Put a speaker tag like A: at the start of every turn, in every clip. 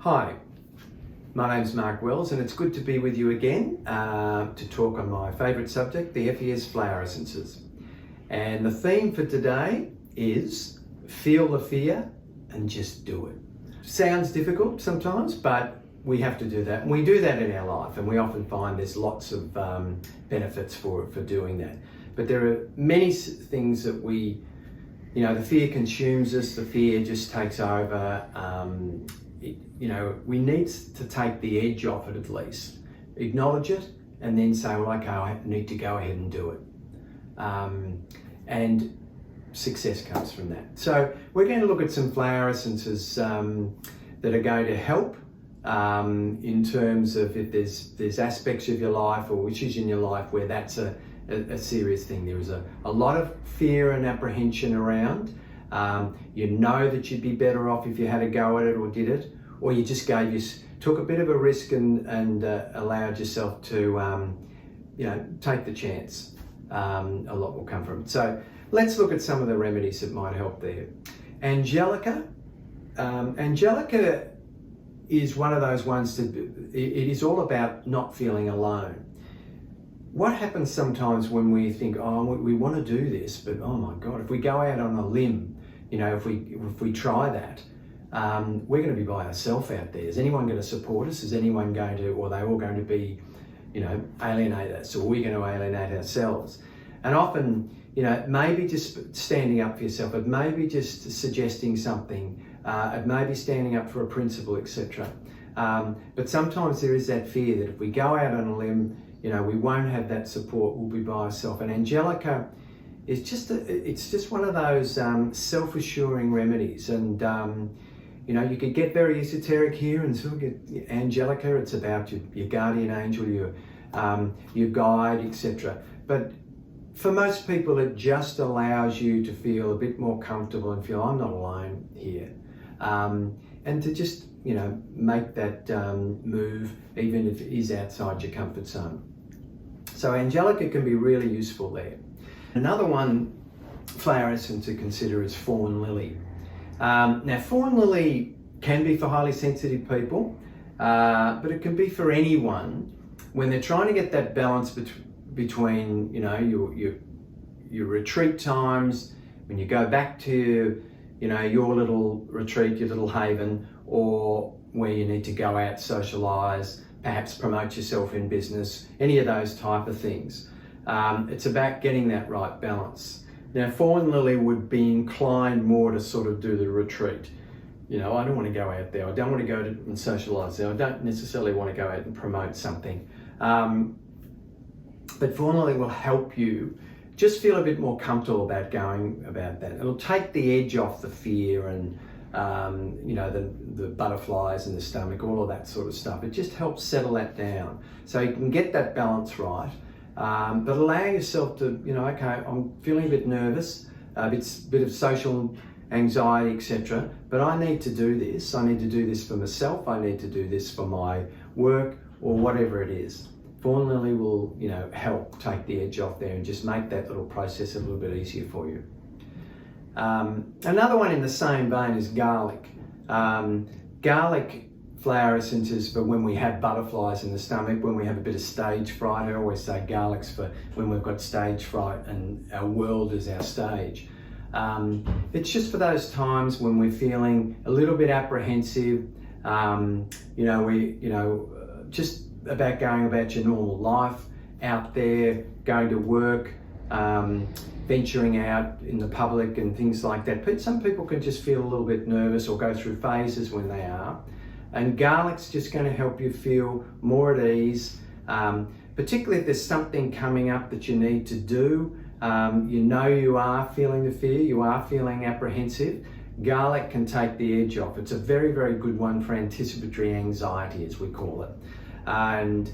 A: Hi, my name's Mark Wells and it's good to be with you again to talk on my favourite subject, the FES Flower Essences. And the theme for today is feel the fear and just do it. Sounds difficult sometimes, but we have to do that. And we do that in our life and we often find there's lots of benefits for doing that. But there are many things that the fear consumes us, the fear just takes over. We need to take the edge off it at least. Acknowledge it and then say, well, okay, I need to go ahead and do it. And success comes from that. So we're going to look at some flower essences that are going to help in terms of if there's aspects of your life or wishes in your life where that's a serious thing. There is a lot of fear and apprehension around. You know that you'd be better off if you had a go at it or did it, or you just took a bit of a risk and allowed yourself to take the chance. A lot will come from it. So let's look at some of the remedies that might help there. Angelica is one of those ones it is all about not feeling alone. What happens sometimes when we think, oh, we want to do this, but oh my God, if we go out on a limb, if we try that, we're going to be by ourselves out there. Is anyone going to support us? Is anyone going to, or are they all going to be, alienate us, or are we going to alienate ourselves? And often, maybe just standing up for yourself, it may be just suggesting something, it may be standing up for a principle, etc. But sometimes there is that fear that if we go out on a limb, we won't have that support, we'll be by ourselves. And Angelica is it's just one of those self-assuring remedies. And, you could get very esoteric here and sort of get Angelica, it's about your guardian angel, your guide, etc. But for most people, it just allows you to feel a bit more comfortable and feel I'm not alone here. And to just, make that move, even if it is outside your comfort zone. So Angelica can be really useful there. Another flower essence to consider is fawn lily. Now, fawn lily can be for highly sensitive people, but it can be for anyone when they're trying to get that balance between, your retreat times, when you go back to, your little retreat, your little haven, or where you need to go out, socialise, perhaps promote yourself in business, any of those type of things. It's about getting that right balance. Now, fawn lily would be inclined more to sort of do the retreat. I don't want to go out there. I don't want to go and socialise there. I don't necessarily want to go out and promote something. But fawn lily will help you just feel a bit more comfortable about going about that. It'll take the edge off the fear and the butterflies in the stomach, all of that sort of stuff. It just helps settle that down. So you can get that balance right, but allow yourself to, okay, I'm feeling a bit nervous, a bit of social anxiety, etc. But I need to do this. I need to do this for myself. I need to do this for my work or whatever it is. Fawn lily will, help take the edge off there and just make that little process a little bit easier for you. Another one in the same vein is garlic. Garlic flower essences for when we have butterflies in the stomach, when we have a bit of stage fright. I always say garlic's for when we've got stage fright and our world is our stage. It's just for those times when we're feeling a little bit apprehensive, just about going about your normal life, out there, going to work, venturing out in the public and things like that. But some people can just feel a little bit nervous or go through phases when they are. And garlic's just going to help you feel more at ease, particularly if there's something coming up that you need to do. You are feeling the fear, you are feeling apprehensive. Garlic can take the edge off. It's a very, very good one for anticipatory anxiety, as we call it. And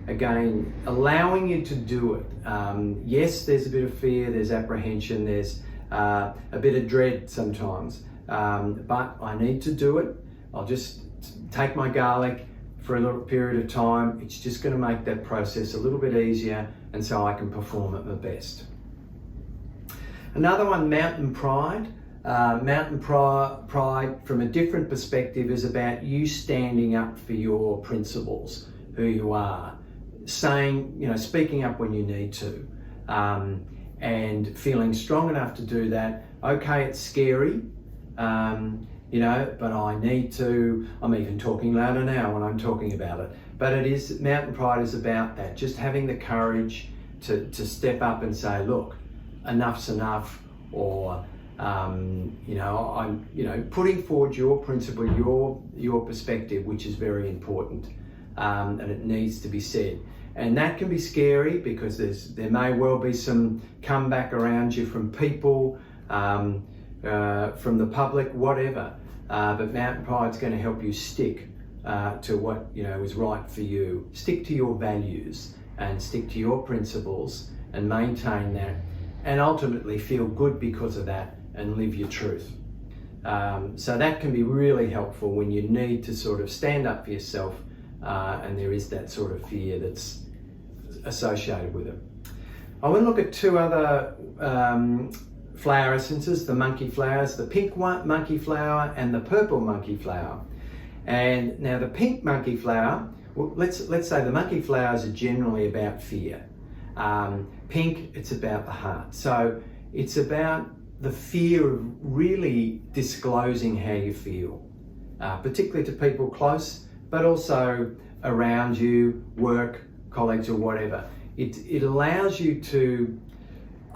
A: again, allowing you to do it. Yes, there's a bit of fear, there's apprehension, there's a bit of dread sometimes, but I need to do it. I'll just take my garlic for a little period of time. It's just going to make that process a little bit easier and so I can perform at my best. Another one, mountain pride. Mountain pride, from a different perspective, is about you standing up for your principles, who you are, saying, speaking up when you need to, and feeling strong enough to do that. Okay, it's scary, but I need to. I'm even talking louder now when I'm talking about it. But mountain pride is about that, just having the courage to step up and say, look, enough's enough, or I'm putting forward your principle, your perspective, which is very important, and it needs to be said. And that can be scary because there may well be some comeback around you from people, from the public, whatever. But mountain pride's going to help you stick to what is right for you. Stick to your values and stick to your principles and maintain that, and ultimately feel good because of that and live your truth. So that can be really helpful when you need to sort of stand up for yourself, and there is that sort of fear that's associated with it. I want to look at two other flower essences, the monkey flowers, the pink monkey flower and the purple monkey flower. And now the pink monkey flower, well, let's say the monkey flowers are generally about fear. Pink, it's about the heart. So it's about the fear of really disclosing how you feel, particularly to people close, but also around you, work, colleagues or whatever. It allows you to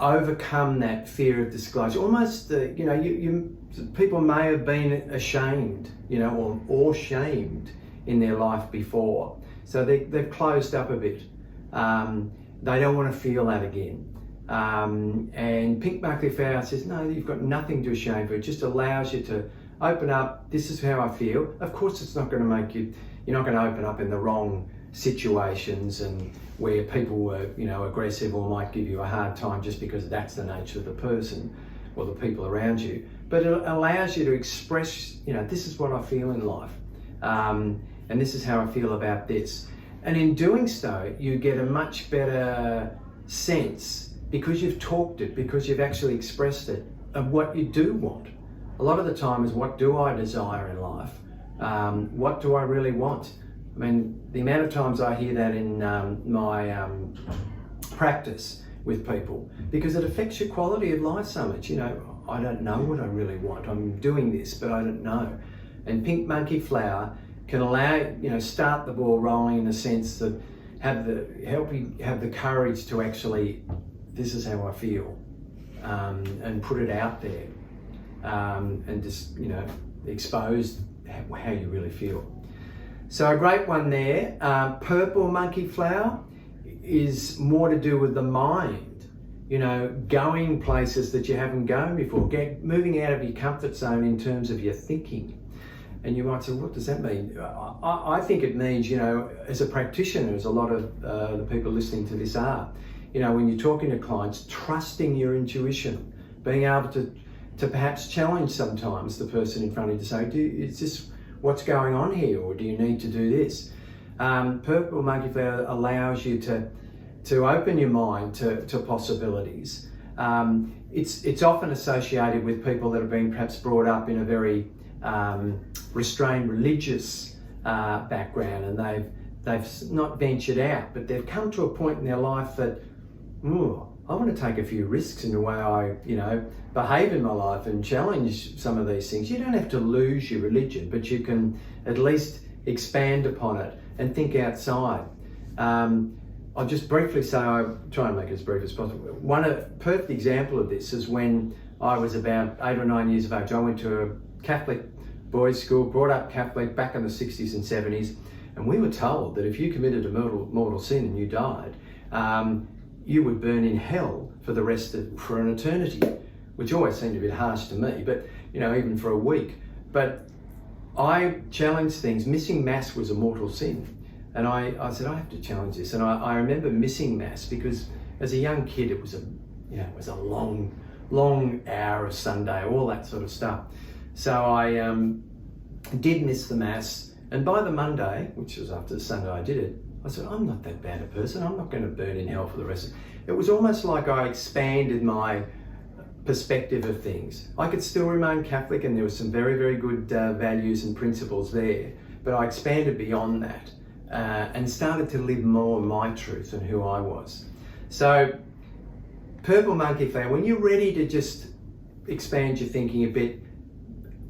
A: overcome that fear of disclosure. Almost, people may have been ashamed, or shamed in their life before. So they've closed up a bit. They don't want to feel that again. And pink monkey flower says, no, you've got nothing to be ashamed of. It just allows you to open up. This is how I feel. Of course, it's not going to make you, you're not going to open up in the wrong situations and where people were, aggressive or might give you a hard time just because that's the nature of the person or the people around you. But it allows you to express, this is what I feel in life. And this is how I feel about this. And in doing so, you get a much better sense, because you've talked it, because you've actually expressed it, of what you do want. A lot of the time is, what do I desire in life? What do I really want? I mean, the amount of times I hear that in my practice with people, because it affects your quality of life so much. I don't know what I really want. I'm doing this, but I don't know. And pink monkey flower can allow, start the ball rolling, in the sense that help you have the courage to actually, this is how I feel, and put it out there, and just, expose how you really feel. So a great one there. Purple monkey flower is more to do with the mind, going places that you haven't gone before, moving out of your comfort zone in terms of your thinking. And you might say, what does that mean? I think it means, as a practitioner, as a lot of the people listening to this are, when you're talking to clients, trusting your intuition, being able to perhaps challenge sometimes the person in front of you to say, is this what's going on here, or do you need to do this? Purple monkey flower allows you to open your mind to possibilities. It's often associated with people that have been perhaps brought up in a very restrained religious background, and they've not ventured out, but they've come to a point in their life that, I want to take a few risks in the way I, behave in my life and challenge some of these things. You don't have to lose your religion, but you can at least expand upon it and think outside. I'll just briefly say, I'll try and make it as brief as possible. One perfect example of this is when I was about 8 or 9 years of age. I went to a Catholic boys' school, brought up Catholic back in the 60s and 70s, and we were told that if you committed a mortal sin and you died, you would burn in hell for an eternity, which always seemed a bit harsh to me, but even for a week. But I challenged things. Missing Mass was a mortal sin. And I said, I have to challenge this. And I remember missing Mass because as a young kid, it was a long hour of Sunday, all that sort of stuff. So I did miss the Mass. And by the Monday, which was after the Sunday I did it, I said, I'm not that bad a person. I'm not going to burn in hell for the rest of it. It was almost like I expanded my perspective of things. I could still remain Catholic, and there were some very, very good values and principles there, but I expanded beyond that and started to live more my truth and who I was. So purple monkey flower, when you're ready to just expand your thinking a bit,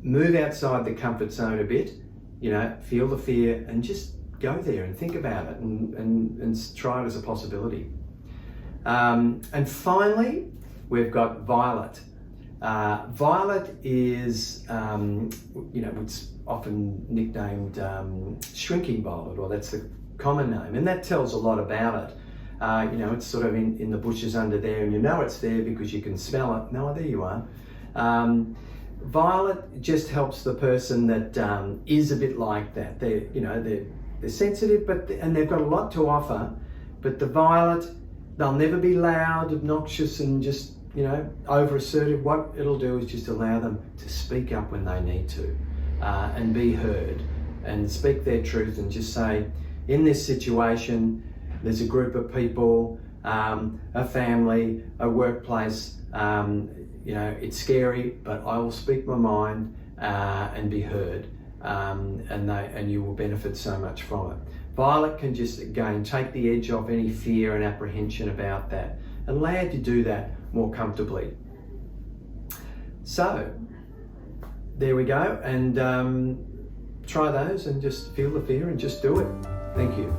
A: move outside the comfort zone a bit, you know, feel the fear and just go there and think about it and try it as a possibility. And finally, we've got violet. Violet is, you know, it's often nicknamed shrinking violet, or that's the common name, and that tells a lot about it. You know, it's sort of in the bushes under there, and you know it's there because you can smell it. No, there you are. Violet just helps the person that is a bit like that. They're sensitive, and they've got a lot to offer. But the violet, they'll never be loud, obnoxious, and just, you know, over assertive. What it'll do is just allow them to speak up when they need to, and be heard, and speak their truth, and just say, in this situation, there's a group of people, a family, a workplace. You know, it's scary, but I will speak my mind and be heard, and you will benefit so much from it. Violet can just, again, take the edge off any fear and apprehension about that, and allow you to do that more comfortably. So, there we go, and try those and just feel the fear and just do it. Thank you.